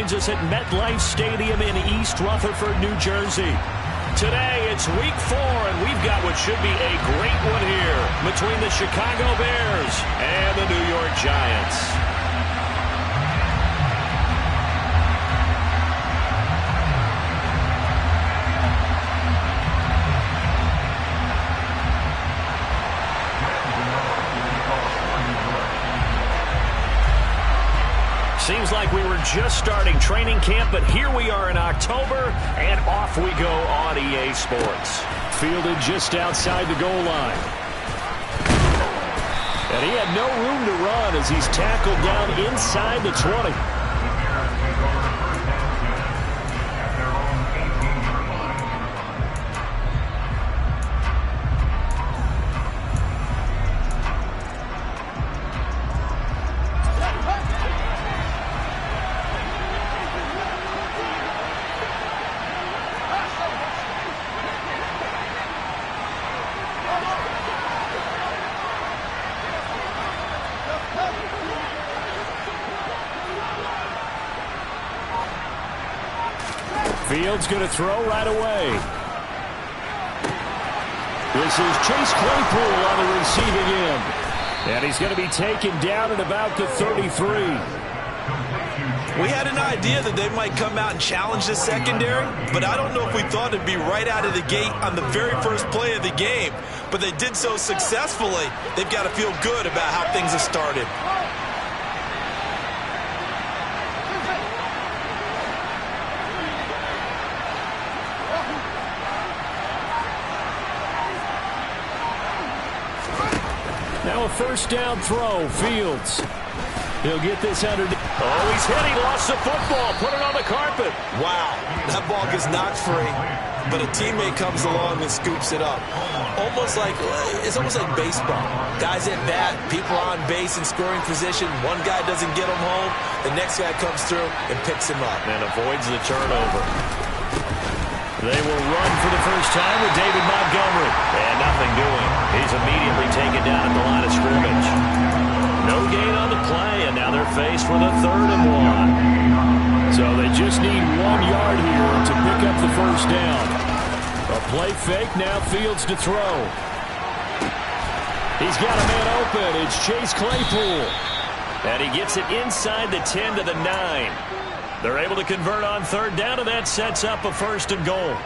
joins us at MetLife Stadium in East Rutherford, New Jersey. Today, it's week 4, and we've got what should be a great one here between the Chicago Bears and the New York Giants. Seems like we were just starting training camp, but here we are in October, and off we go on EA Sports. Fielded just outside the goal line. And he had no room to run as he's tackled down inside the 20. Fields going to throw right away. This is Chase Claypool on the receiving end. And he's going to be taken down at about the 33. We had an idea that they might come out and challenge the secondary, but I don't know if we thought it'd be right out of the gate on the very first play of the game. But they did so successfully, they've got to feel good about how things have started. Now a first down throw, Fields. He'll get this underneath. Oh, he's hit. He lost the football. Put it on the carpet. Wow, that ball gets knocked free, but a teammate comes along and scoops it up. It's almost like baseball. Guys at bat, people on base in scoring position. One guy doesn't get him home. The next guy comes through and picks him up. And avoids the turnover. They will run for the first time with David Montgomery. And nothing doing. He's immediately taken down at the line of scrimmage. No gain on the play, and now they're faced with a 3rd and 1. So they just need 1 yard here to pick up the first down. A play fake, now Fields to throw. He's got a man open. It's Chase Claypool. And he gets it inside the 10 to the 9. They're able to convert on 3rd down, and that sets up a 1st and goal.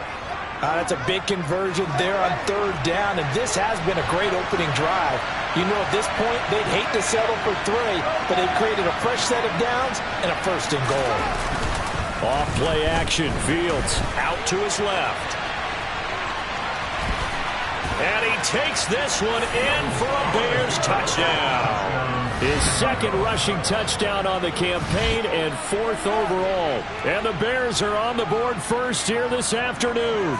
That's a big conversion there on 3rd down, and this has been a great opening drive. You know, at this point, they'd hate to settle for 3, but they've created a fresh set of downs and a 1st and goal. Off play action, Fields out to his left. And he takes this one in for a Bears touchdown. His 2nd rushing touchdown on the campaign and 4th overall. And the Bears are on the board first here this afternoon.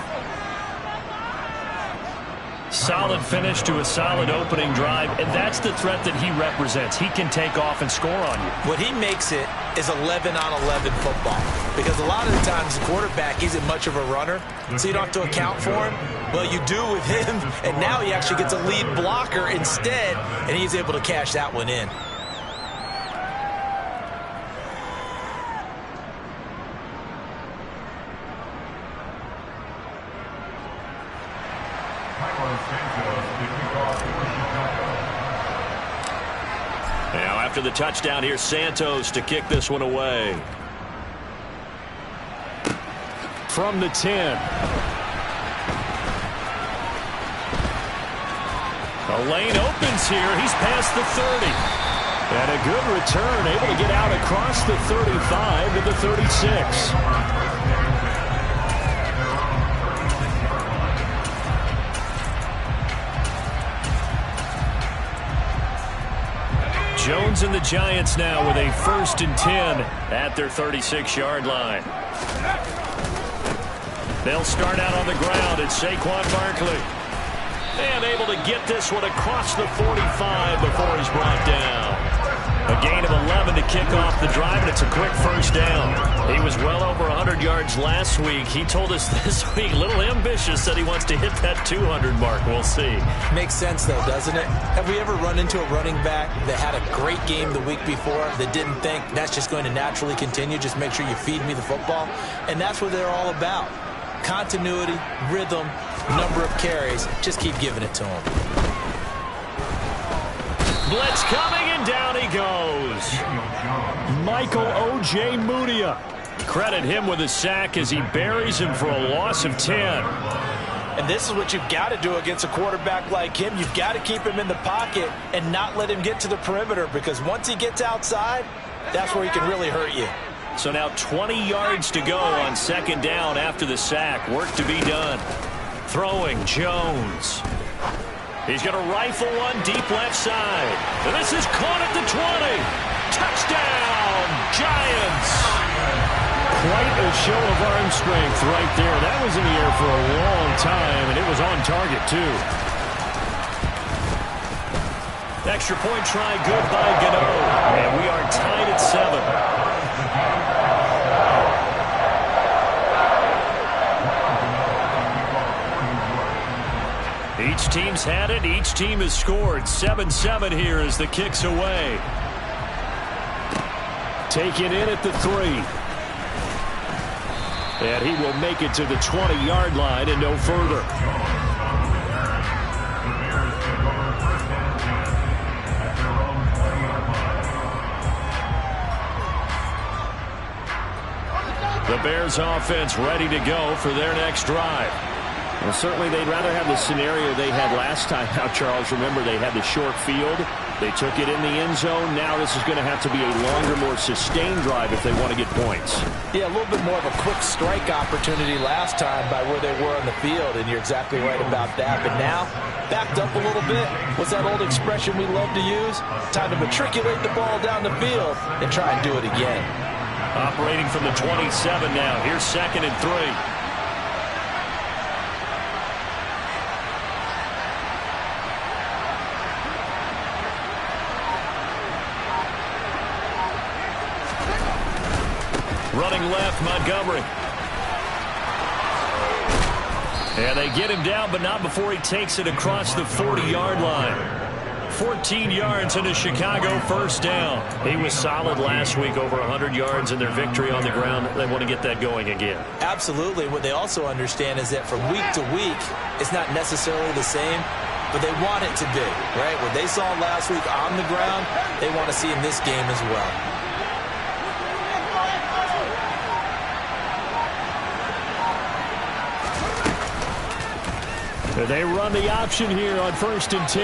Solid finish to a solid opening drive, and that's the threat that he represents. He can take off and score on you. What he makes it is 11-on-11 football, because a lot of the times the quarterback isn't much of a runner, so you don't have to account for him. Well, you do with him, and now he actually gets a lead blocker instead, and he's able to cash that one in. Now after the touchdown, here's Santos to kick this one away. From the 10. A lane opens here. He's past the 30. And a good return, able to get out across the 35 to the 36. Jones and the Giants now with a 1st and 10 at their 36-yard line. They'll start out on the ground. It's Saquon Barkley. And able to get this one across the 45 before he's brought down. A gain of 11 to kick off the drive, and it's a quick 1st down. He was well over 100 yards last week. He told us this week, a little ambitious, that he wants to hit that 200 mark. We'll see. Makes sense, though, doesn't it? Have we ever run into a running back that had a great game the week before that didn't think that's just going to naturally continue? Just make sure you feed me the football. And that's what they're all about. Continuity, rhythm, number of carries. Just keep giving it to him. Blitz coming, and down he goes. Michael O.J. Mudia. Credit him with a sack as he buries him for a loss of 10. And this is what you've got to do against a quarterback like him. You've got to keep him in the pocket and not let him get to the perimeter, because once he gets outside, that's where he can really hurt you. So now 20 yards to go on second down after the sack. Work to be done. Throwing Jones. He's going to rifle one deep left side. And this is caught at the 20. Touchdown, Giants. Quite a show of arm strength right there. That was in the air for a long time, and it was on target, too. Extra point try good by Gano. And we are tied at 7. Each team's had it. Each team has scored. 7-7 here as the kick's away. Taken in at the 3. And he will make it to the 20-yard line and no further. The Bears offense ready to go for their next drive. Well, certainly they'd rather have the scenario they had last time. Now, Charles, remember, they had the short field. They took it in the end zone. Now this is going to have to be a longer, more sustained drive if they want to get points. Yeah, a little bit more of a quick strike opportunity last time by where they were on the field, and you're exactly right about that. But now, backed up a little bit. What's that old expression we love to use? Time to matriculate the ball down the field and try and do it again. Operating from the 27 now. Here's 2nd and 3. Running left, Montgomery. And they get him down, but not before he takes it across the 40-yard line. 14 yards and a Chicago first down. He was solid last week, over 100 yards in their victory on the ground. They want to get that going again. Absolutely. What they also understand is that from week to week, it's not necessarily the same, but they want it to be, right? What they saw last week on the ground, they want to see in this game as well. They run the option here on 1st and 10.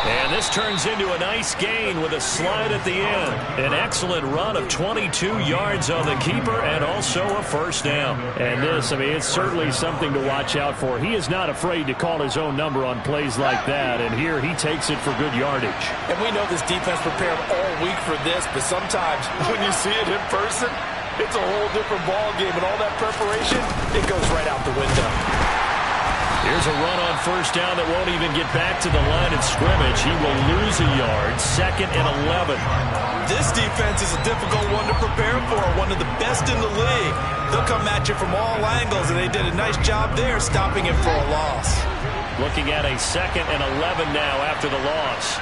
And this turns into a nice gain with a slide at the end. An excellent run of 22 yards on the keeper and also a first down. And this, I mean, it's certainly something to watch out for. He is not afraid to call his own number on plays like that. And here he takes it for good yardage. And we know this defense prepared all week for this, but sometimes when you see it in person, it's a whole different ball game. And all that preparation, it goes right out the window. Here's a run on first down that won't even get back to the line of scrimmage. He will lose a yard. 2nd and 11. This defense is a difficult one to prepare for, one of the best in the league. They'll come at you from all angles, and they did a nice job there stopping him for a loss. Looking at a 2nd and 11 now after the loss.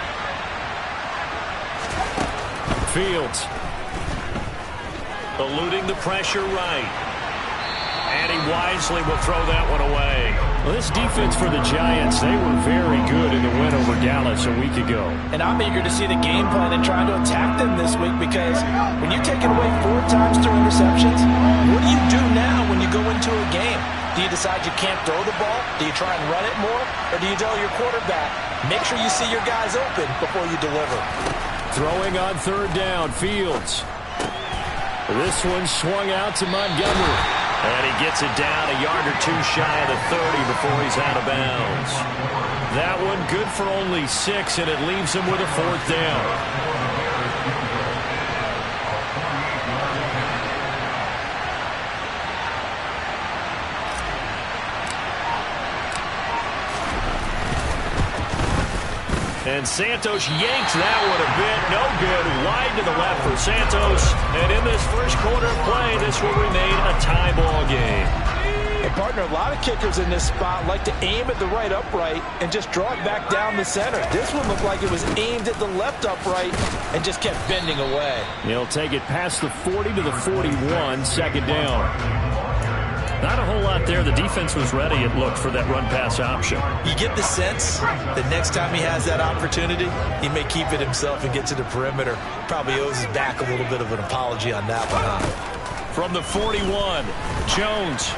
Fields. Eluding the pressure right. And he wisely will throw that one away. Well, this defense for the Giants, they were very good in the win over Dallas a week ago. And I'm eager to see the game plan and trying to attack them this week, because when you take it away 4 times through interceptions, what do you do now when you go into a game? Do you decide you can't throw the ball? Do you try and run it more? Or do you tell your quarterback, make sure you see your guys open before you deliver? Throwing on 3rd down, Fields. This one swung out to Montgomery. And he gets it down a yard or 2 shy of the 30 before he's out of bounds. That one good for only 6, and it leaves him with a 4th down. And Santos yanks that one a bit. No good. Wide to the left for Santos. And in this first quarter of play, this will remain a tie ball game. And partner, a lot of kickers in this spot like to aim at the right upright and just draw it back down the center. This one looked like it was aimed at the left upright and just kept bending away. He'll take it past the 40 to the 41, second down. Not a whole lot there. The defense was ready, it looked, for that run-pass option. You get the sense that next time he has that opportunity, he may keep it himself and get to the perimeter. Probably owes his back a little bit of an apology on that one, huh? From the 41, Jones.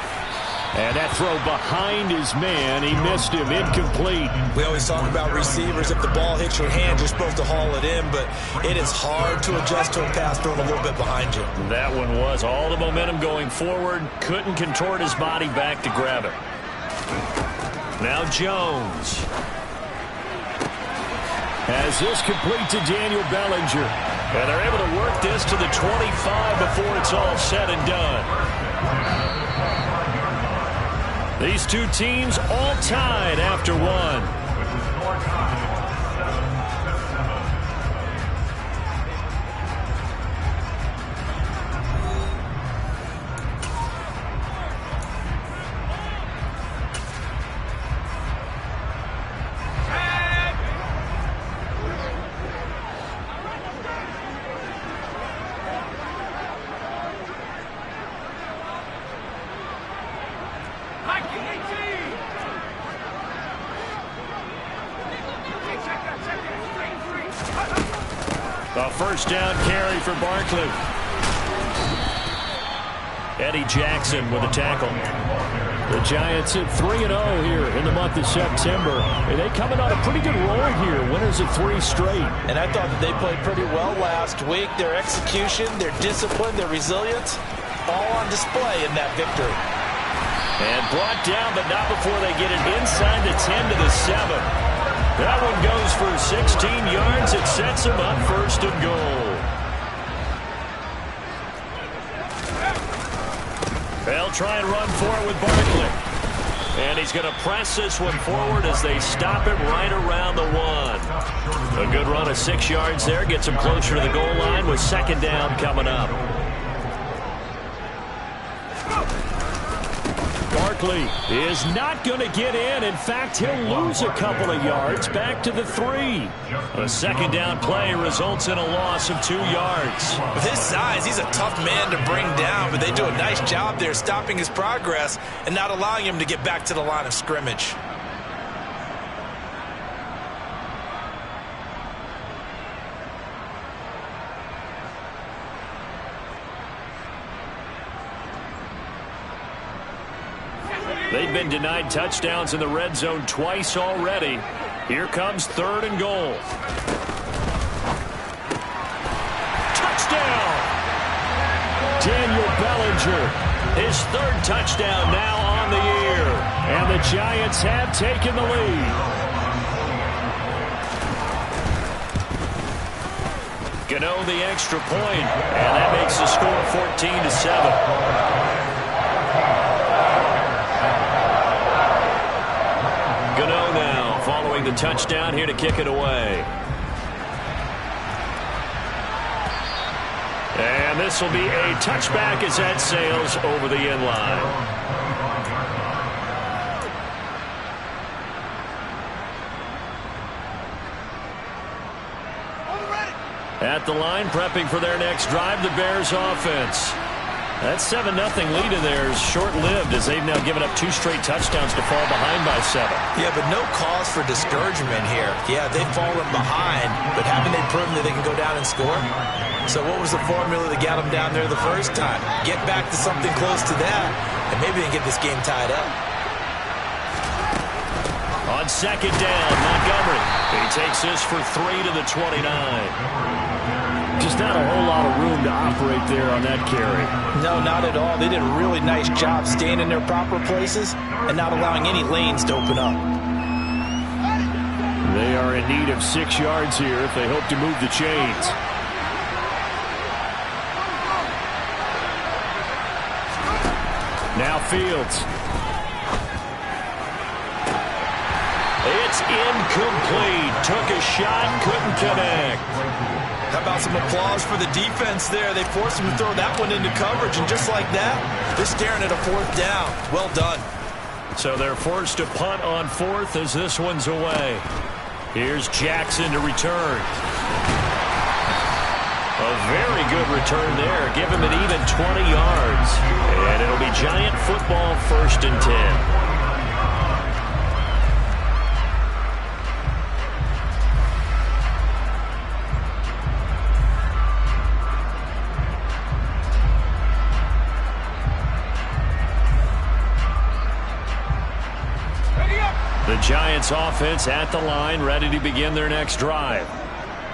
And that throw behind his man. He missed him. Incomplete. We always talk about receivers. If the ball hits your hand, you're supposed to haul it in, but it is hard to adjust to a pass thrown a little bit behind you. That one was all the momentum going forward. Couldn't contort his body back to grab it. Now Jones. As this complete to Daniel Bellinger. And they're able to work this to the 25 before it's all said and done. These two teams all tied after one. A first down carry for Barkley. Eddie Jackson with a tackle. The Giants at 3-0 here in the month of September. And they coming on a pretty good roll here. Winners of 3 straight. And I thought that they played pretty well last week. Their execution, their discipline, their resilience, all on display in that victory. And brought down, but not before they get it inside the 10 to the 7. That one goes for 16 yards. It sets him up first and goal. They'll try and run for it with Barkley. And he's going to press this one forward as they stop it right around the 1. A good run of 6 yards there. Gets him closer to the goal line with second down coming up. Barkley is not going to get in. In fact, he'll lose a couple of yards back to the 3. A second down play results in a loss of 2 yards. With his size, he's a tough man to bring down, but they do a nice job there stopping his progress and not allowing him to get back to the line of scrimmage. They've been denied touchdowns in the red zone twice already. Here comes 3rd and goal. Touchdown! Daniel Bellinger. His 3rd touchdown now on the year. And the Giants have taken the lead. Gano the extra point, and that makes the score 14-7. Gano now following the touchdown here to kick it away. And this will be a touchback as that sails over the end line. At the line, prepping for their next drive, the Bears offense. That 7-0 lead in there is short-lived as they've now given up 2 straight touchdowns to fall behind by 7. Yeah, but no cause for discouragement here. Yeah, they've fallen behind, but haven't they proven that they can go down and score? So what was the formula that got them down there the first time? Get back to something close to that, and maybe they can get this game tied up. On second down, Montgomery. He takes this for 3 to the 29. Just not a whole lot of room to operate there on that carry. No, not at all. They did a really nice job staying in their proper places and not allowing any lanes to open up. They are in need of 6 yards here if they hope to move the chains. Now Fields. It's incomplete. Took a shot, couldn't connect. How about some applause for the defense there? They forced him to throw that one into coverage, and just like that, they're staring at a 4th down. Well done. So they're forced to punt on 4th as this one's away. Here's Jackson to return. A very good return there. Give him an even 20 yards. And it'll be Giant football, 1st and 10. The Giants offense at the line, ready to begin their next drive.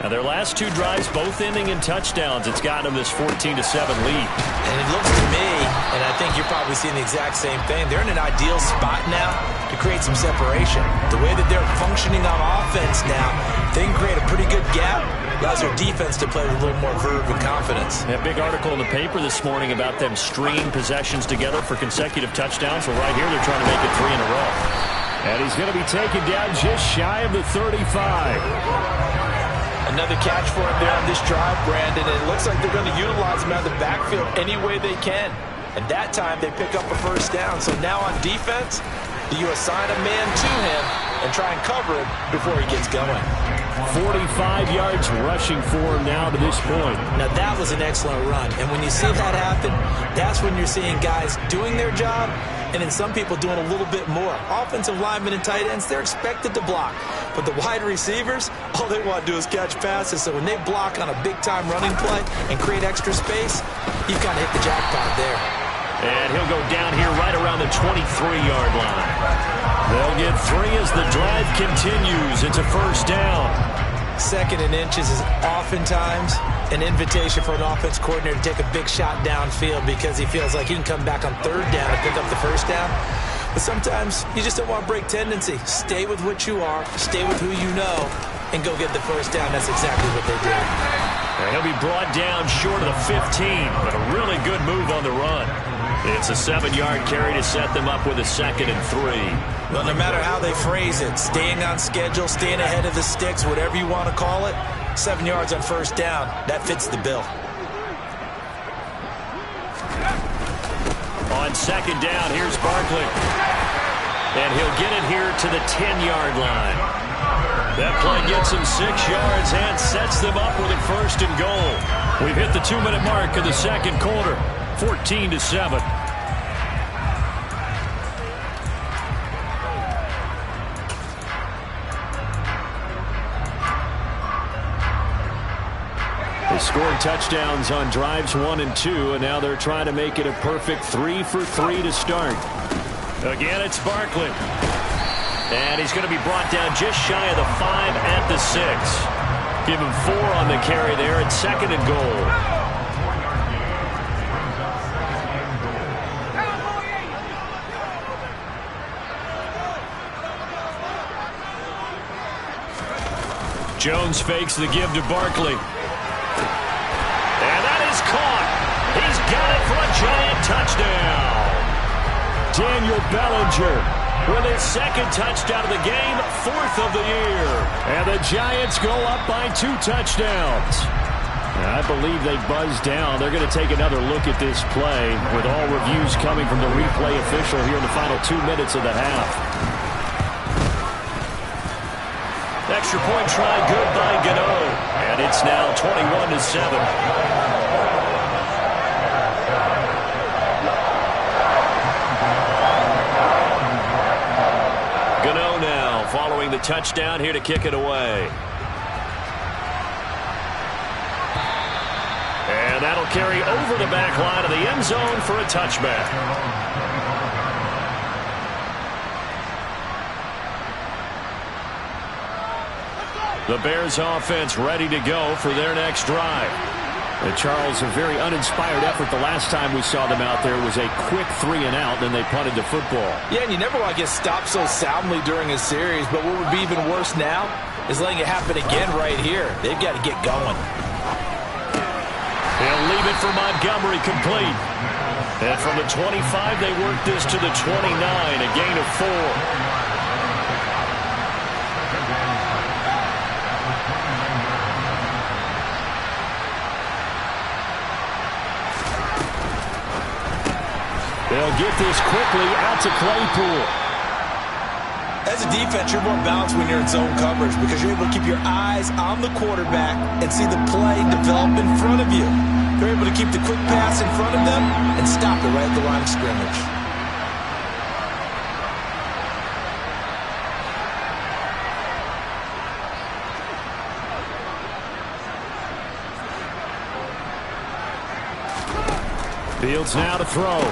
Now, their last 2 drives, both ending in touchdowns. It's gotten them this 14-7 lead. And it looks to me, and I think you're probably seeing the exact same thing, they're in an ideal spot now to create some separation. The way that they're functioning on offense now, they can create a pretty good gap. Allows their defense to play with a little more verve and confidence. A big article in the paper this morning about them stringing possessions together for consecutive touchdowns. Well, right here, they're trying to make it 3 in a row. And he's going to be taken down just shy of the 35. Another catch for him there on this drive, Brandon. And it looks like they're going to utilize him out of the backfield any way they can. And that time, they pick up a 1st down. So now on defense, do you assign a man to him and try and cover him before he gets going? 45 yards rushing for him now to this point. Now, that was an excellent run. And when you see that happen, that's when you're seeing guys doing their job and then some people doing a little bit more. Offensive linemen and tight ends, they're expected to block. But the wide receivers, all they want to do is catch passes. So when they block on a big-time running play and create extra space, you've kind of hit the jackpot there. And he'll go down here right around the 23-yard line. They'll get 3 as the drive continues. It's a 1st down. 2nd and inches is oftentimes an invitation for an offense coordinator to take a big shot downfield because he feels like he can come back on 3rd down and pick up the 1st down. But sometimes you just don't want to break tendency. Stay with what you are, stay with who you know, and go get the 1st down. That's exactly what they did. And he'll be brought down short of the 15, but a really good move on the run. It's a 7-yard carry to set them up with a 2nd and 3. Well, no matter how they phrase it, staying on schedule, staying ahead of the sticks, whatever you want to call it, 7 yards on 1st down, that fits the bill. On 2nd down, here's Barkley. And he'll get it here to the 10-yard line. That play gets him 6 yards and sets them up with a 1st and goal. We've hit the 2-minute mark of the 2nd quarter, 14-7. They scored touchdowns on drives 1 and 2, and now they're trying to make it a perfect 3 for 3 to start. Again, it's Barkley. And he's going to be brought down just shy of the 5 at the 6. Give him 4 on the carry there at 2nd and goal. Jones fakes the give to Barkley. And that is caught. He's got it for a Giant touchdown. Daniel Bellinger with his 2nd touchdown of the game, 4th of the year. And the Giants go up by 2 touchdowns. I believe they buzzed down. They're going to take another look at this play with all reviews coming from the replay official here in the final 2 minutes of the half. Extra point try good by Gano. And it's now 21-7. Following the touchdown here to kick it away. And that'll carry over the back line of the end zone for a touchback. The Bears offense ready to go for their next drive. And Charles, a very uninspired effort the last time we saw them out there was a quick 3 and out, then they punted the football. Yeah, and you never want to get stopped so soundly during a series, but what would be even worse now is letting it happen again right here. They've got to get going. They'll leave it for Montgomery complete. And from the 25, they work this to the 29, a gain of 4. They'll get this quickly out to Claypool. As a defense, you're more balanced when you're in zone coverage because you're able to keep your eyes on the quarterback and see the play develop in front of you. You're able to keep the quick pass in front of them and stop it right at the line of scrimmage. Fields now to throw.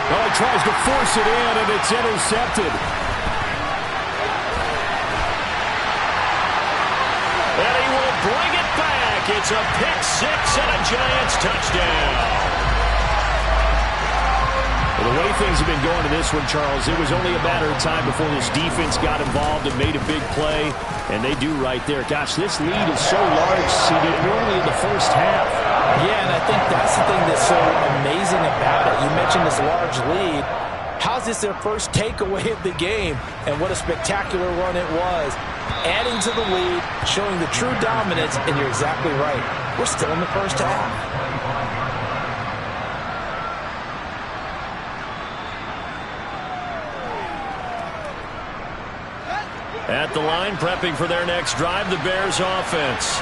Oh, he tries to force it in, and it's intercepted. And he will bring it back. It's a pick six and a Giants touchdown. Well, the way things have been going to this one, Charles, it was only a matter of time before this defense got involved and made a big play, and they do right there. Gosh, this lead is so large, seeded early in the first half. Yeah, and I think that's the thing that's so amazing about it. You mentioned this large lead. How's this their first takeaway of the game? And what a spectacular run it was. Adding to the lead, showing the true dominance, and you're exactly right. We're still in the first half. At the line, prepping for their next drive, the Bears offense.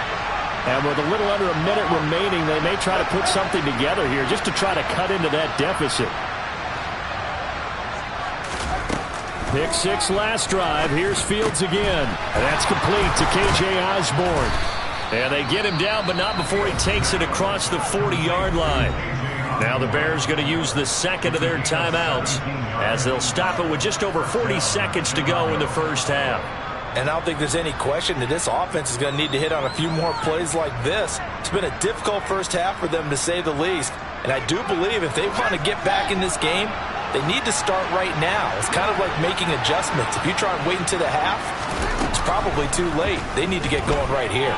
And with a little under a minute remaining, they may try to put something together here just to try to cut into that deficit. Pick six last drive. Here's Fields again. And that's complete to K.J. Osborne. And they get him down, but not before he takes it across the 40-yard line. Now the Bears going to use the second of their timeouts as they'll stop it with just over 40 seconds to go in the first half. And I don't think there's any question that this offense is going to need to hit on a few more plays like this. It's been a difficult first half for them, to say the least. And I do believe if they want to get back in this game, they need to start right now. It's kind of like making adjustments. If you try and wait until the half, it's probably too late. They need to get going right here.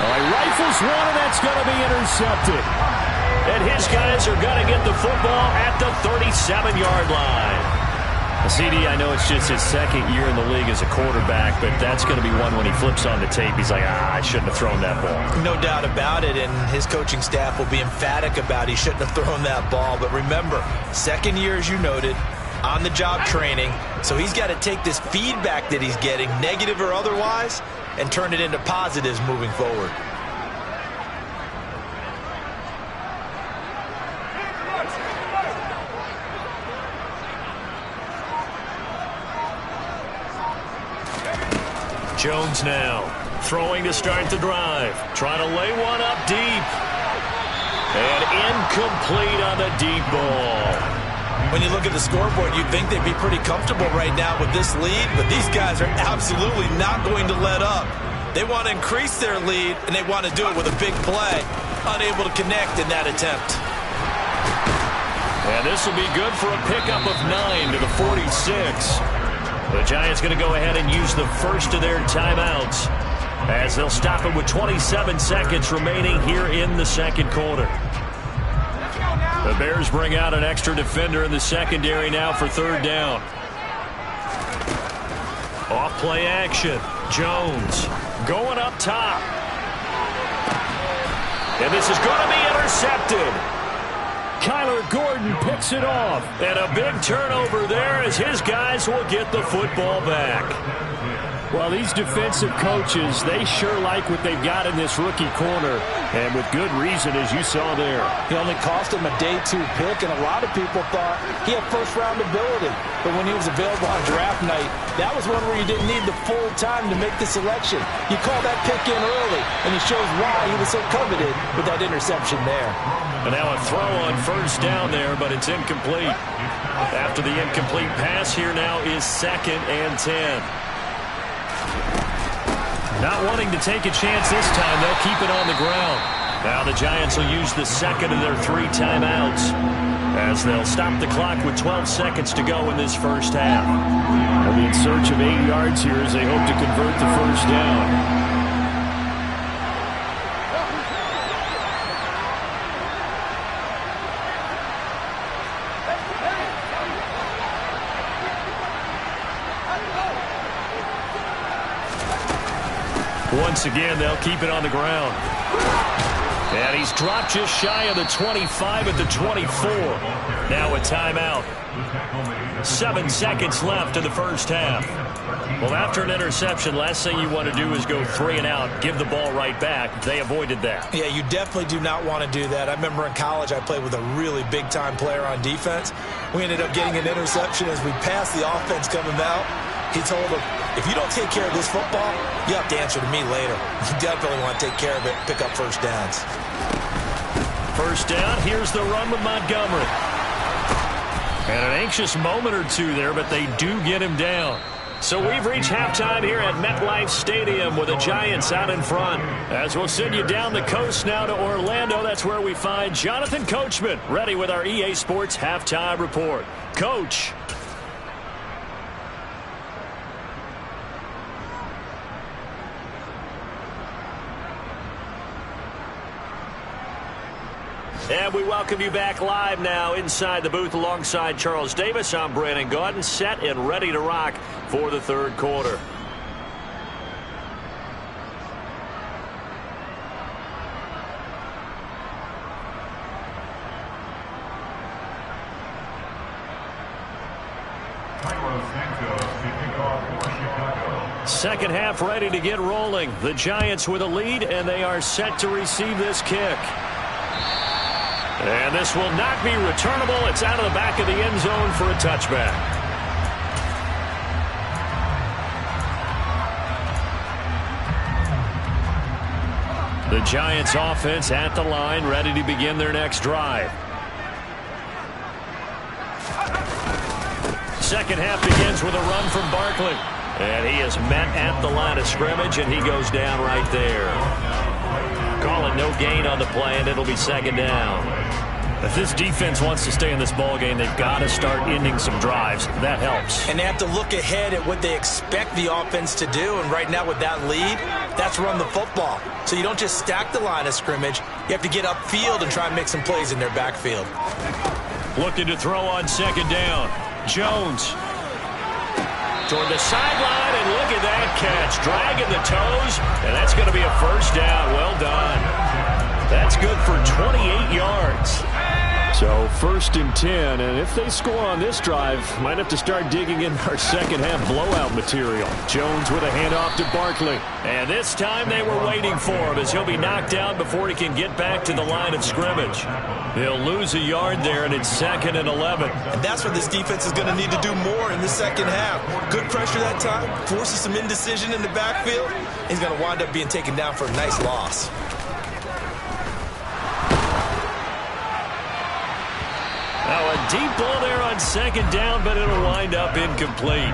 All right, rifles one, and that's going to be intercepted. And his guys are going to get the football at the 37-yard line. CD, I know it's just his second year in the league as a quarterback, but that's going to be one when he flips on the tape. He's like, I shouldn't have thrown that ball. No doubt about it, and his coaching staff will be emphatic about he shouldn't have thrown that ball. But remember, second year, as you noted, on-the-job training, so he's got to take this feedback that he's getting, negative or otherwise, and turn it into positives moving forward. Jones now throwing to start the drive. Trying to lay one up deep. And incomplete on the deep ball. When you look at the scoreboard, you'd think they'd be pretty comfortable right now with this lead, but these guys are absolutely not going to let up. They want to increase their lead, and they want to do it with a big play. Unable to connect in that attempt. And this will be good for a pickup of 9 to the 46. The Giants going to go ahead and use the first of their timeouts as they'll stop it with 27 seconds remaining here in the second quarter. The Bears bring out an extra defender in the secondary now for third down. Off play action. Jones going up top. And this is going to be intercepted. Kyler Gordon picks it off. And a big turnover there as his guys will get the football back. Well, these defensive coaches, they sure like what they've got in this rookie corner, and with good reason, as you saw there. He only cost him a day 2 pick, and a lot of people thought he had first-round ability. But when he was available on draft night, that was one where you didn't need the full time to make the selection. You called that pick in early, and it shows why he was so coveted with that interception there. And now a throw on first down there, but it's incomplete. After the incomplete pass, here now is 2nd and 10. Not wanting to take a chance this time, they'll keep it on the ground. Now the Giants will use the second of their 3 timeouts as they'll stop the clock with 12 seconds to go in this first half. They'll be in search of 8 yards here as they hope to convert the first down. Once again, they'll keep it on the ground. And he's dropped just shy of the 25 at the 24. Now a timeout. 7 seconds left in the first half. Well, after an interception, last thing you want to do is go 3 and out, give the ball right back. They avoided that. Yeah, you definitely do not want to do that. I remember in college I played with a really big-time player on defense. We ended up getting an interception as we passed the offense coming out. He told him, if you don't take care of this football, you have to answer to me later. You definitely want to take care of it, pick up first downs. First down, here's the run with Montgomery. And an anxious moment or two there, but they do get him down. So we've reached halftime here at MetLife Stadium with the Giants out in front. As we'll send you down the coast now to Orlando, that's where we find Jonathan Coachman ready with our EA Sports Halftime Report. Coach. And we welcome you back live now inside the booth alongside Charles Davis. I'm Brandon Gaudin, set and ready to rock for the third quarter. Second half ready to get rolling. The Giants with a lead, and they are set to receive this kick. And this will not be returnable. It's out of the back of the end zone for a touchback. The Giants offense at the line, ready to begin their next drive. Second half begins with a run from Barkley. And he is met at the line of scrimmage, and he goes down right there. Call it no gain on the play, and it'll be second down. If this defense wants to stay in this ballgame, they've got to start ending some drives. That helps. And they have to look ahead at what they expect the offense to do. And right now with that lead, that's run the football. So you don't just stack the line of scrimmage. You have to get upfield and try and make some plays in their backfield. Looking to throw on second down. Jones. Toward the sideline, and look at that catch. Dragging the toes, and that's going to be a first down. Well done. That's good for 28 yards. So first and 10, and if they score on this drive, might have to start digging in our second half blowout material. Jones with a handoff to Barkley. And this time they were waiting for him as he'll be knocked down before he can get back to the line of scrimmage. He'll lose a yard there, and it's 2nd and 11. And that's what this defense is going to need to do more in the second half. Good pressure that time, forces some indecision in the backfield. He's going to wind up being taken down for a nice loss. Now a deep ball there on second down, but it'll wind up incomplete.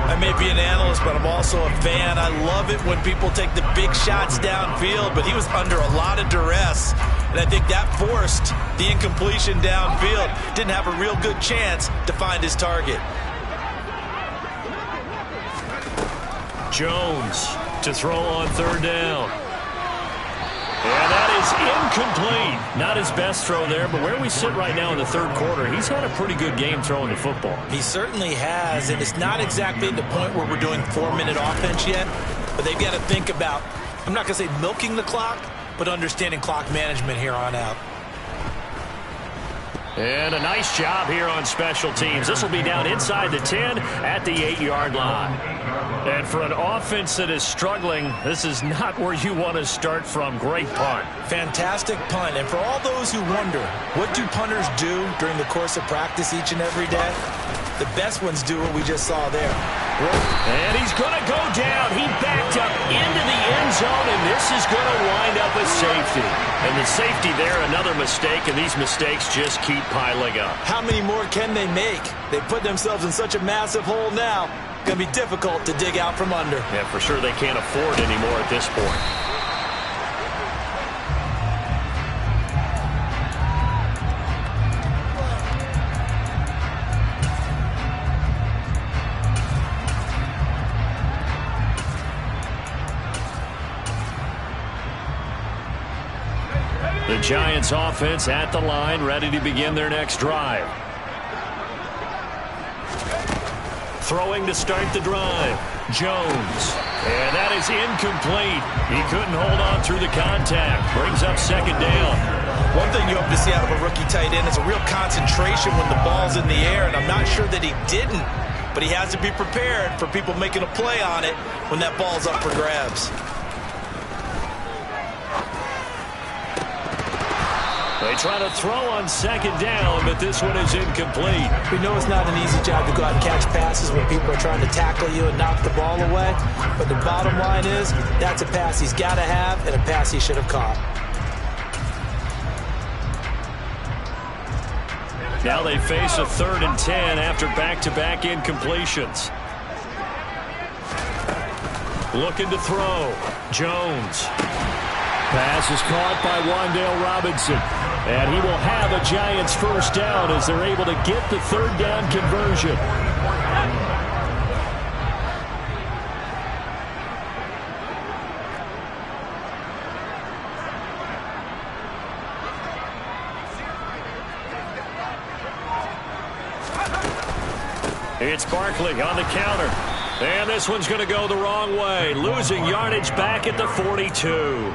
I may be an analyst, but I'm also a fan. I love it when people take the big shots downfield, but he was under a lot of duress. And I think that forced the incompletion downfield. Didn't have a real good chance to find his target. Jones to throw on third down. And that is incomplete. Not his best throw there, but where we sit right now in the third quarter, he's had a pretty good game throwing the football. He certainly has, and it's not exactly at the point where we're doing 4-minute offense yet, but they've got to think about, I'm not going to say milking the clock, but understanding clock management here on out. And a nice job here on special teams. This will be down inside the 10 at the 8-yard line. And for an offense that is struggling, this is not where you want to start from. Great punt. Fantastic punt. And for all those who wonder, what do punters do during the course of practice each and every day? The best ones do what we just saw there. And he's going to go down. He backed up into the end zone, and this is going to wind up a safety. And the safety there, another mistake, and these mistakes just keep piling up. How many more can they make? They put themselves in such a massive hole now. Going to be difficult to dig out from under. Yeah, for sure they can't afford anymore at this point. The Giants offense at the line, ready to begin their next drive. Throwing to start the drive. Jones. And that is incomplete. He couldn't hold on through the contact. Brings up second down. One thing you hope to see out of a rookie tight end is a real concentration when the ball's in the air, and I'm not sure that he didn't, but he has to be prepared for people making a play on it when that ball's up for grabs. They try to throw on second down, but this one is incomplete. We know it's not an easy job to go out and catch passes when people are trying to tackle you and knock the ball away. But the bottom line is, that's a pass he's got to have and a pass he should have caught. Now they face a 3rd and 10 after back-to-back incompletions. Looking to throw. Jones. Pass is caught by Wan'Dale Robinson. And he will have a Giants first down as they're able to get the 3rd down conversion. It's Barkley on the counter. And this one's going to go the wrong way. Losing yardage back at the 42.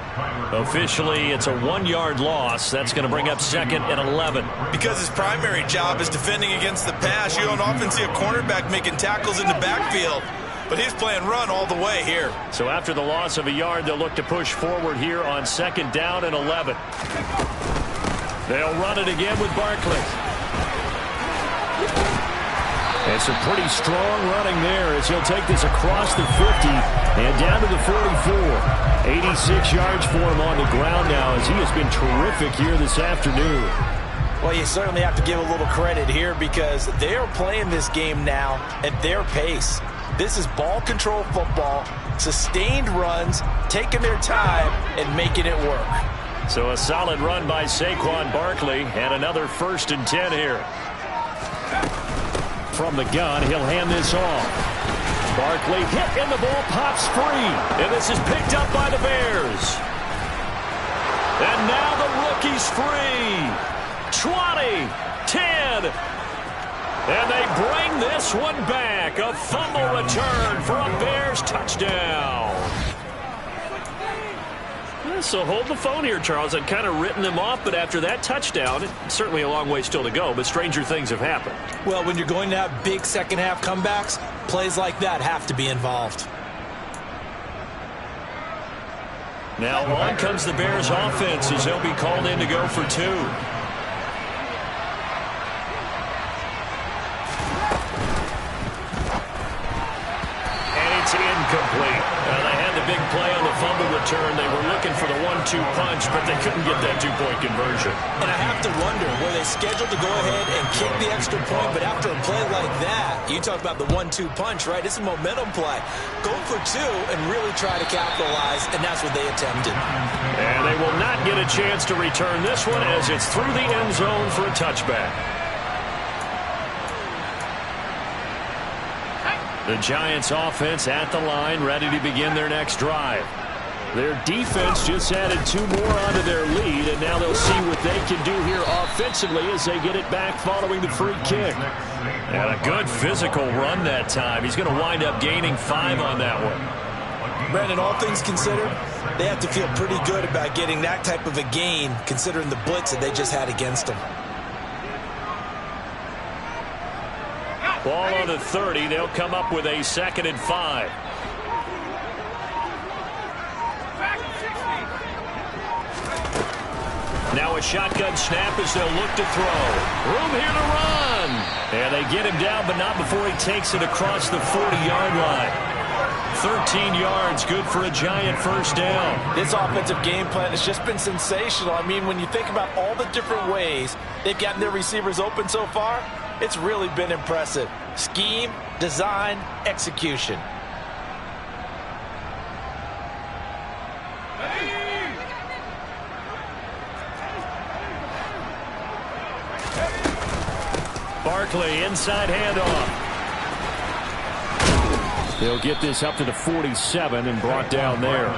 Officially, it's a 1-yard loss. That's going to bring up 2nd and 11. Because his primary job is defending against the pass, you don't often see a cornerback making tackles in the backfield. But he's playing run all the way here. So after the loss of a yard, they'll look to push forward here on 2nd down and 11. They'll run it again with Barkley. And some pretty strong running there as he'll take this across the 50 and down to the 44. 86 yards for him on the ground now as he has been terrific here this afternoon. Well, you certainly have to give a little credit here because they're playing this game now at their pace. This is ball control football, sustained runs, taking their time and making it work. So a solid run by Saquon Barkley and another 1st and 10 here. From the gun, he'll hand this off. Barkley hit and the ball pops free. And this is picked up by the Bears. And now the rookie's free. 20, 10. And they bring this one back. A fumble return for a Bears touchdown. So hold the phone here, Charles. I'd kind of written them off, but after that touchdown, it's certainly a long way still to go, but stranger things have happened. Well, when you're going to have big second-half comebacks, plays like that have to be involved. Now on comes the Bears offense as they'll be called in to go for 2. And it's incomplete. They had the big play on the fumble return. They were looking for the 1-2 punch, but they couldn't get that 2-point conversion. And I have to wonder, were they scheduled to go ahead and kick the extra point, but after a play like that, you talk about the 1-2 punch, right? It's a momentum play. Go for 2 and really try to capitalize, and that's what they attempted. And they will not get a chance to return this one as it's through the end zone for a touchback. The Giants offense at the line, ready to begin their next drive. Their defense just added 2 more onto their lead, and now they'll see what they can do here offensively as they get it back following the free kick. And a good physical run that time. He's going to wind up gaining 5 on that one. Brandon, all things considered, they have to feel pretty good about getting that type of a gain considering the blitz that they just had against them. Ball on the 30. They'll come up with a 2nd and 5. Now a shotgun snap as they'll look to throw. Room here to run. And they get him down, but not before he takes it across the 40-yard line. 13 yards, good for a Giant first down. This offensive game plan has just been sensational. I mean, when you think about all the different ways they've gotten their receivers open so far, it's really been impressive. Scheme, design, execution. Barkley, inside handoff. They'll get this up to the 47 and brought down there.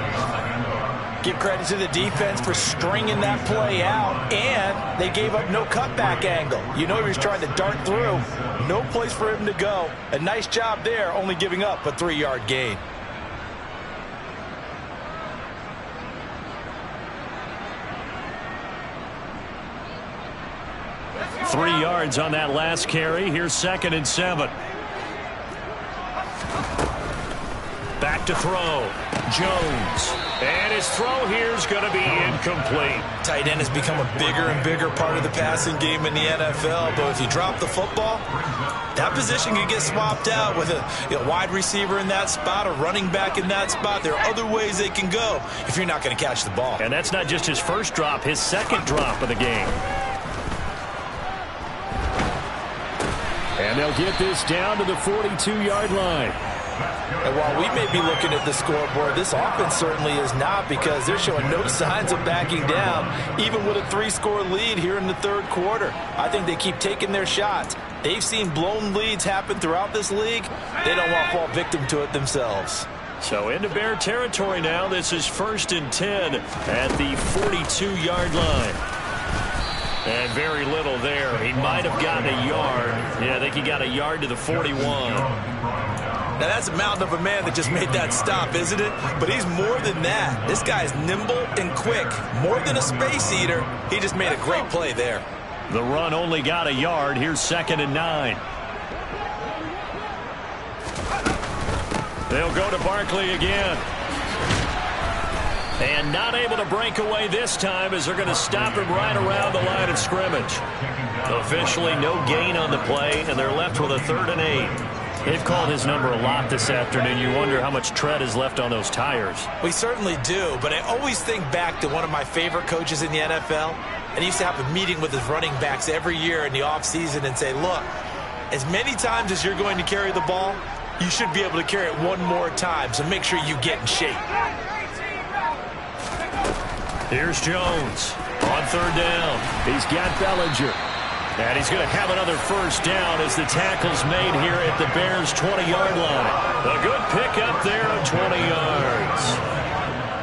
Give credit to the defense for stringing that play out, and they gave up no cutback angle. You know he was trying to dart through. No place for him to go. A nice job there, only giving up a 3-yard gain. Three yards on that last carry. Here's 2nd and 7. Back to throw. Jones. And his throw here is going to be incomplete. Tight end has become a bigger and bigger part of the passing game in the NFL. But if you drop the football, that position can get swapped out with a wide receiver in that spot, a running back in that spot. There are other ways they can go if you're not going to catch the ball. And that's not just his first drop, his second drop of the game. And they'll get this down to the 42-yard line. And while we may be looking at the scoreboard, this offense certainly is not, because they're showing no signs of backing down, even with a 3-score lead here in the third quarter. I think they keep taking their shots. They've seen blown leads happen throughout this league. They don't want to fall victim to it themselves. So into Bear territory now. This is 1st and 10 at the 42-yard line. And very little there. He might have gotten a yard. Yeah, I think he got a yard to the 41. Now, that's a mountain of a man that just made that stop, isn't it? But he's more than that. This guy's nimble and quick. More than a space eater. He just made a great play there. The run only got a yard. Here's 2nd and 9. They'll go to Barkley again. And not able to break away this time, as they're going to stop him right around the line of scrimmage. Officially no gain on the play, and they're left with a 3rd and 8. They've called his number a lot this afternoon. You wonder how much tread is left on those tires. We certainly do, but I always think back to one of my favorite coaches in the NFL. And he used to have a meeting with his running backs every year in the offseason and say, look, as many times as you're going to carry the ball, you should be able to carry it one more time, so make sure you get in shape. Here's Jones on 3rd down. He's got Bellinger. And he's going to have another first down as the tackle's made here at the Bears' 20-yard line. A good pickup there of 20 yards.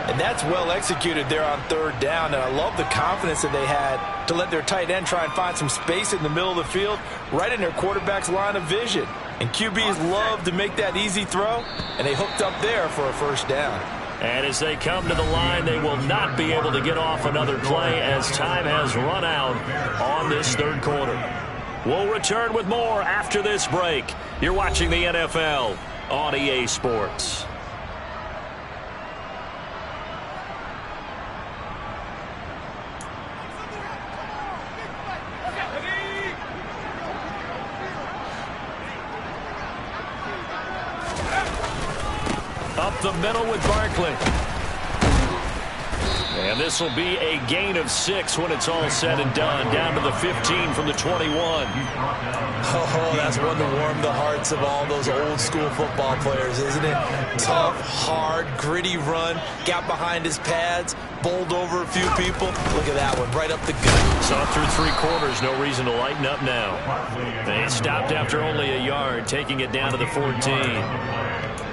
And that's well executed there on 3rd down. And I love the confidence that they had to let their tight end try and find some space in the middle of the field, right in their quarterback's line of vision. And QBs love to make that easy throw, and they hooked up there for a first down. And as they come to the line, they will not be able to get off another play as time has run out on this third quarter. We'll return with more after this break. You're watching the NFL on EA Sports. Up the middle with Barkley. And this will be a gain of 6 when it's all said and done. Down to the 15 from the 21. Oh, that's one to warm the hearts of all those old school football players, isn't it? Tough, hard, gritty run. Got behind his pads. Bowled over a few people. Look at that one, right up the gut. Saw through 3 quarters, no reason to lighten up now. They stopped after only a yard, taking it down to the 14.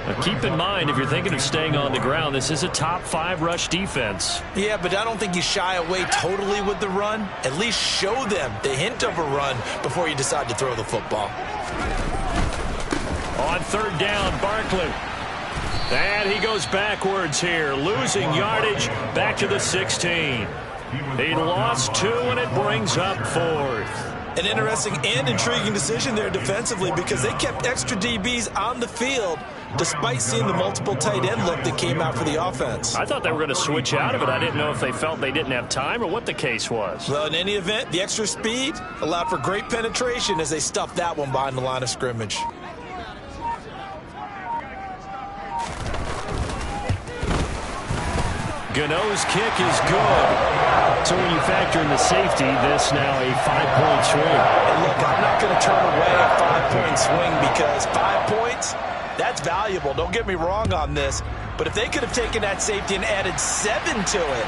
Now keep in mind, if you're thinking of staying on the ground, this is a top 5 rush defense. Yeah, but I don't think you shy away totally with the run. At least show them the hint of a run before you decide to throw the football. On 3rd down, Barkley. And he goes backwards here, losing yardage back to the 16. He lost 2, and it brings up 4th. An interesting and intriguing decision there defensively, because they kept extra DBs on the field despite seeing the multiple tight end look that came out for the offense. I thought they were going to switch out of it. I didn't know if they felt they didn't have time or what the case was. Well, in any event, the extra speed allowed for great penetration as they stuffed that one behind the line of scrimmage. Gano's kick is good. So when you factor in the safety, this now a 5-point swing. And look, I'm not going to turn away a 5-point swing, because 5 points, that's valuable. Don't get me wrong on this. But if they could have taken that safety and added 7 to it,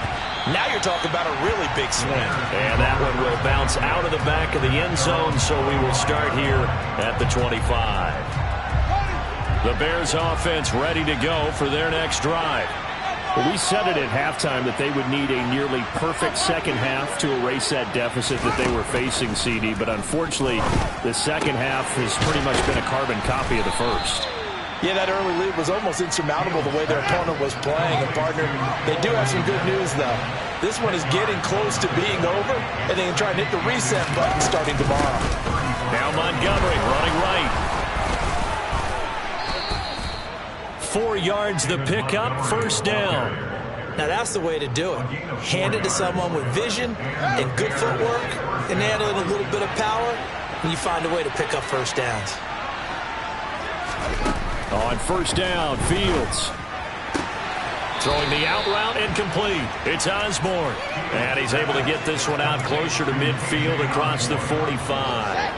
now you're talking about a really big swing. And that one will bounce out of the back of the end zone, so we will start here at the 25. The Bears offense ready to go for their next drive. Well, we said it at halftime that they would need a nearly perfect second half to erase that deficit that they were facing, CD. But unfortunately, the second half has pretty much been a carbon copy of the first. Yeah, that early lead was almost insurmountable the way their opponent was playing. And, partner, they do have some good news, though. This one is getting close to being over, and they can try and hit the reset button starting tomorrow. Now Montgomery running right. 4 yards the pickup, first down. Now that's the way to do it. Hand it to someone with vision and good footwork and add in a little bit of power, and you find a way to pick up first downs. On first down, Fields. Throwing the out route incomplete. It's Osborne. And he's able to get this one out closer to midfield across the 45.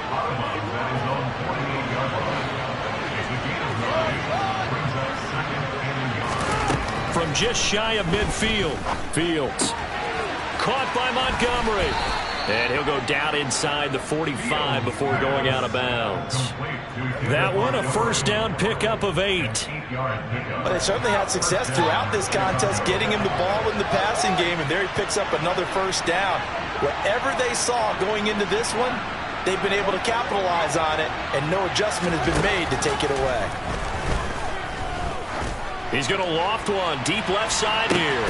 From just shy of midfield, Fields caught by Montgomery. And he'll go down inside the 45 before going out of bounds. That one, a first down pickup of 8. Well, they certainly had success throughout this contest, getting him the ball in the passing game, and there he picks up another first down. Whatever they saw going into this one, they've been able to capitalize on it, and no adjustment has been made to take it away. He's going to loft one deep left side here.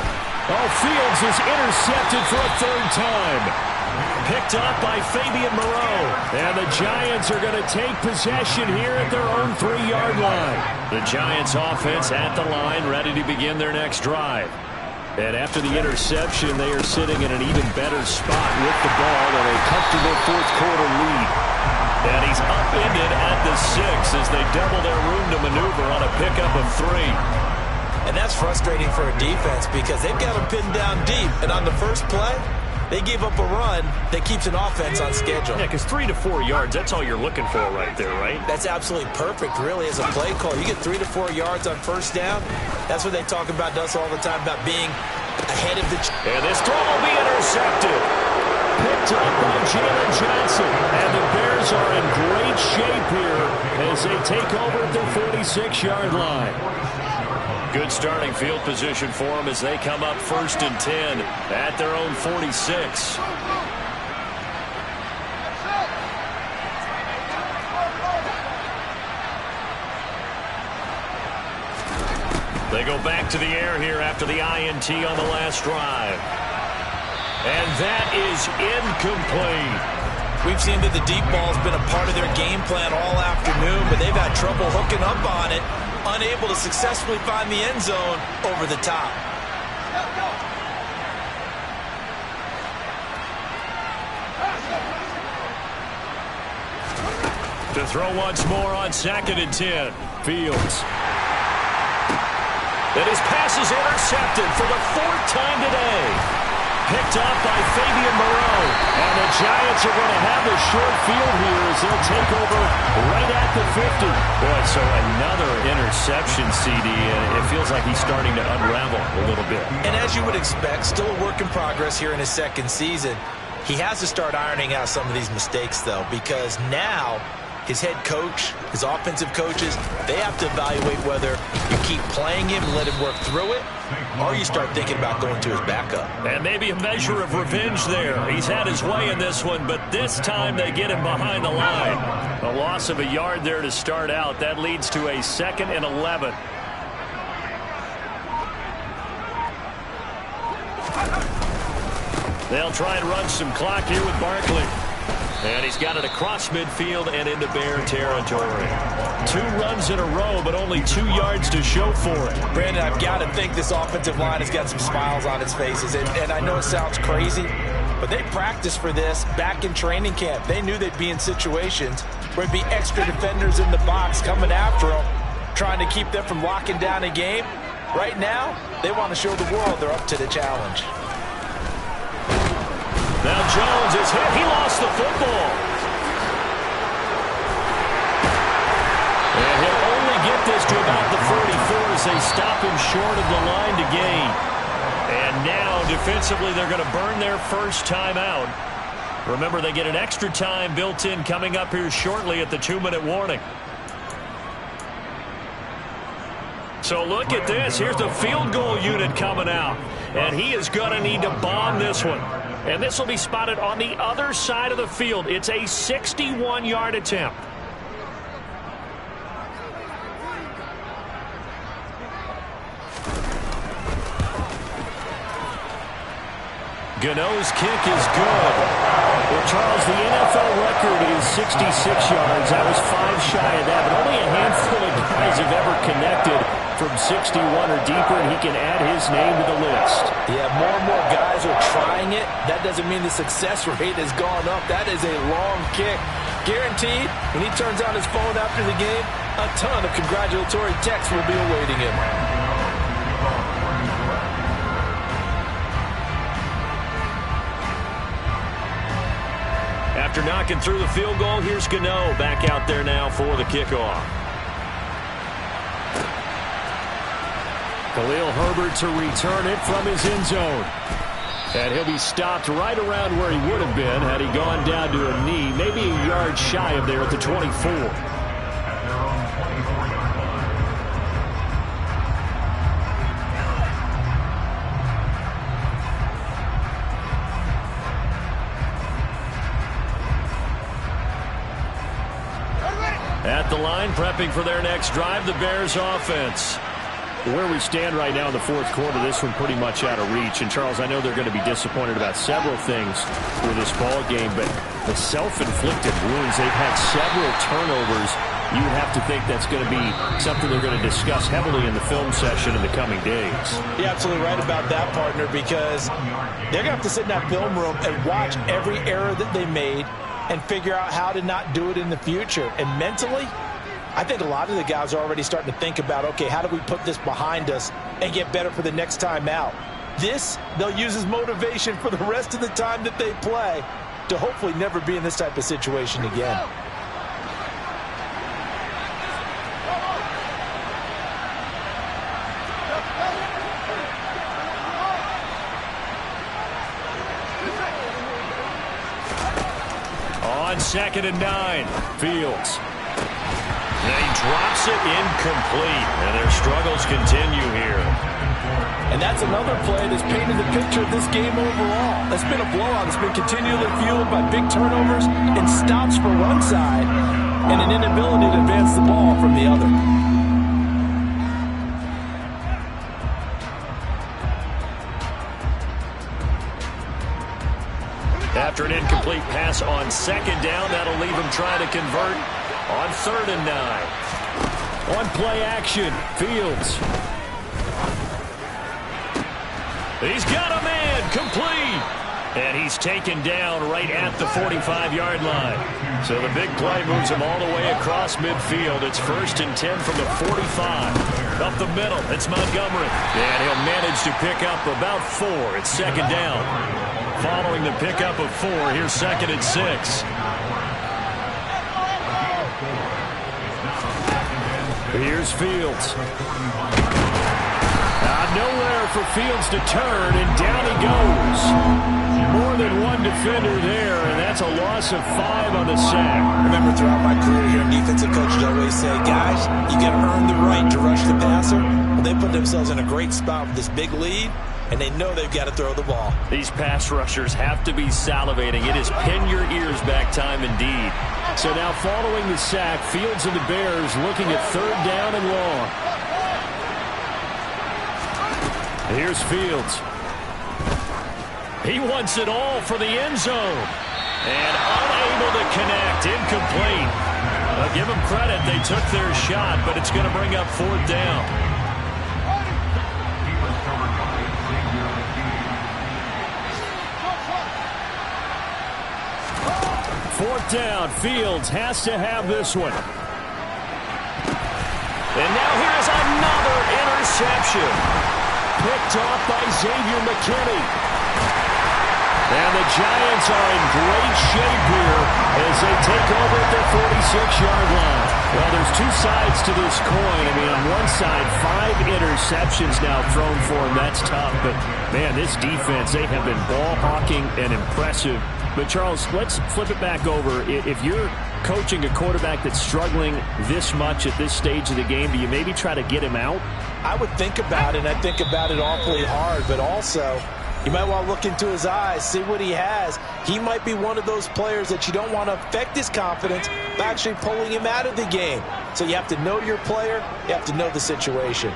Oh, Fields is intercepted for a third time. Picked up by Fabian Moreau. And the Giants are going to take possession here at their own 3-yard line. The Giants offense at the line, ready to begin their next drive. And after the interception, they are sitting in an even better spot with the ball and a comfortable fourth-quarter lead. And he's upended at the 6 as they double their room to maneuver on a pickup of 3. And that's frustrating for a defense because they've got them pinned down deep. And on the first play, they give up a run that keeps an offense on schedule. Yeah, because 3 to 4 yards, that's all you're looking for right there, right? That's absolutely perfect, really, as a play call. You get 3 to 4 yards on first down. That's what they talk about us all the time, about being ahead of the... And this throw will be intercepted. Picked up by Jalen Johnson. And the Bears are in great shape here as they take over at their 46-yard line. Good starting field position for them as they come up 1st and 10 at their own 46. They go back to the air here after the INT on the last drive. And that is incomplete. We've seen that the deep ball has been a part of their game plan all afternoon, but they've had trouble hooking up on it, unable to successfully find the end zone over the top. To throw once more on 2nd and 10. Fields. And his pass is intercepted for the 4th time today. Picked up by Fabian Moreau. And the Giants are going to have the short field here as they'll take over right at the 50. Boy, so another interception, CD, and it feels like he's starting to unravel a little bit. And as you would expect, still a work in progress here in his 2nd season. He has to start ironing out some of these mistakes, though, because now his head coach, his offensive coaches, they have to evaluate whether you keep playing him and let him work through it, or you start thinking about going to his backup. And maybe a measure of revenge there. He's had his way in this one, but this time they get him behind the line. A loss of a yard there to start out. That leads to a 2nd and 11. They'll try and run some clock here with Barkley. And he's got it across midfield and into Bear territory. 2 runs in a row, but only 2 yards to show for it. Brandon, I've got to think this offensive line has got some smiles on its faces. And I know it sounds crazy, but they practiced for this back in training camp. They knew they'd be in situations where there'd be extra defenders in the box coming after them, trying to keep them from locking down a game. Right now, they want to show the world they're up to the challenge. Now Jones is hit. He lost the football. And he'll only get this to about the 44 as they stop him short of the line to gain. And now, defensively, they're going to burn their first timeout. Remember, they get an extra time built in coming up here shortly at the 2-minute warning. So look at this. Here's the field goal unit coming out. And he is going to need to bomb this one. And this will be spotted on the other side of the field. It's a 61-yard attempt. Gano's kick is good. Well, Charles, the NFL record is 66 yards. That was 5 shy of that, but only a handful of guys have ever connected from 61 or deeper, and he can add his name to the list. Yeah, more and more guys are trying it. That doesn't mean the success rate has gone up. That is a long kick. Guaranteed, when he turns on his phone after the game, a ton of congratulatory texts will be awaiting him. After knocking through the field goal, here's Gano back out there now for the kickoff. Khalil Herbert to return it from his end zone. And he'll be stopped right around where he would have been had he gone down to a knee, maybe a yard shy of there at the 24. At the line, prepping for their next drive, the Bears offense. Where we stand right now in the fourth quarter, this one pretty much out of reach. And, Charles, I know they're going to be disappointed about several things with this ball game, but the self-inflicted wounds, they've had several turnovers. You would have to think that's going to be something they're going to discuss heavily in the film session in the coming days. You're absolutely right about that, partner, because they're going to have to sit in that film room and watch every error that they made and figure out how to not do it in the future. And mentally, I think a lot of the guys are already starting to think about, okay, how do we put this behind us and get better for the next time out? This, they'll use as motivation for the rest of the time that they play to hopefully never be in this type of situation again. On 2nd and 9, Fields. And he drops it incomplete, and their struggles continue here. And that's another play that's painted the picture of this game overall. It's been a blowout. It's been continually fueled by big turnovers and stops for one side and an inability to advance the ball from the other. After an incomplete pass on 2nd down, that'll leave him trying to convert on 3rd and 9. On play action, Fields. He's got a man, complete. And he's taken down right at the 45-yard line. So the big play moves him all the way across midfield. It's 1st and 10 from the 45. Up the middle, it's Montgomery. And he'll manage to pick up about 4. It's 2nd down. Following the pickup of 4, here's 2nd and 6. Here's Fields. Nowhere for Fields to turn, and down he goes. More than one defender there, and that's a loss of 5 on the sack. I remember throughout my career here, defensive coaches always say, guys, you got to earn the right to rush the passer. Well, they put themselves in a great spot with this big lead, and they know they've got to throw the ball. These pass rushers have to be salivating. It is pin your ears back time indeed. So now following the sack, Fields and the Bears looking at 3rd down and long. Here's Fields. He wants it all for the end zone. And unable to connect, incomplete. I'll give them credit, they took their shot, but it's going to bring up 4th down. Fourth down, Fields has to have this one. And now here's another interception. Picked off by Xavier McKinney. And the Giants are in great shape here as they take over at their 46-yard line. Well, there's 2 sides to this coin. I mean, on one side, 5 interceptions now thrown for him. That's tough. But, man, this defense, they have been ball hawking and impressive. But, Charles, let's flip it back over. If you're coaching a quarterback that's struggling this much at this stage of the game, do you maybe try to get him out? I would think about it, and I think about it awfully hard, but also you might want to look into his eyes, see what he has. He might be one of those players that you don't want to affect his confidence by actually pulling him out of the game. So you have to know your player. You have to know the situation.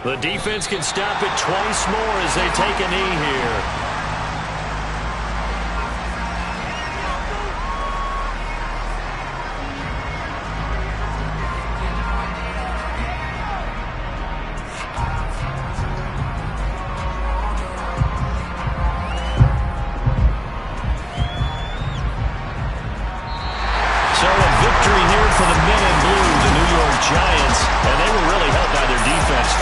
The defense can stop it twice more as they take a knee here.